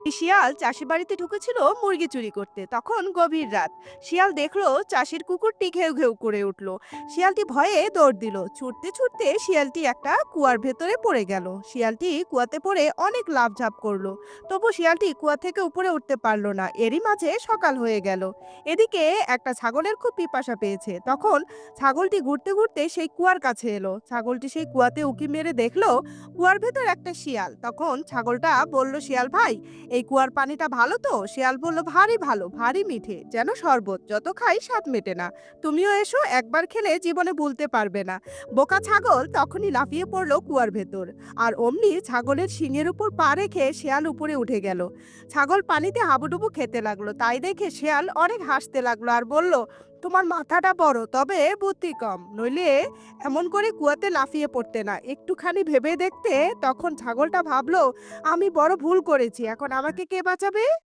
শিয়াল চাষি বাড়িতে ঢুকেছিল মুরগি চুরি করতে। তখন গভীর রাত। শিয়াল দেখলো চাষির কুকুরটি ঘেউ ঘেউ করে উঠলো। শিয়ালটি ভয়ে দৌড় দিল। ছুটতে ছুটতে শিয়ালটি একটা কুয়ার ভেতরে পড়ে গেল। শিয়ালটি কুয়াতে পড়ে অনেক লাফঝাপ করলো। তবু শিয়ালটি কুয়া থেকে উপরে উঠতে পারলো না। এরই মাঝে সকাল হয়ে গেল। এদিকে একটা ছাগলের খুব পিপাসা পেয়েছে। তখন ছাগলটি ঘুরতে ঘুরতে সেই কুয়ার কাছে এলো। ছাগলটি সেই কুয়াতে উঁকি মেরে দেখলো কুয়ার ভেতর একটা শিয়াল। তখন ছাগলটা বলল, শিয়াল ভাই, এই কুয়ার পানিটা ভালো তো? শিয়াল বলল, ভারী ভালো, ভারী মিঠে, যেন শরবত, যত খাই স্বাদ মেটে না। তুমিও এসো, একবার খেলে জীবনে ভুলতে পারবে না। বোকা ছাগল তখনই লাফিয়ে পড়লো কুয়ার ভেতর। আর অমনি ছাগলের শিঙের উপর পা রেখে শিয়াল উপরে উঠে গেল। ছাগল পানিতে হাবুডুবু খেতে লাগলো। তাই দেখে শিয়াল অনেক হাসতে লাগলো আর বলল, তোমার মাথাটা বড়, তবে বুদ্ধি কম, নইলে এমন করে কুয়াতে লাফিয়ে পড়তে না। একটুখানি ভেবে দেখতে। তখন ছাগলটা ভাবলো, আমি বড় ভুল করেছি, এখন আমাকে কে বাঁচাবে?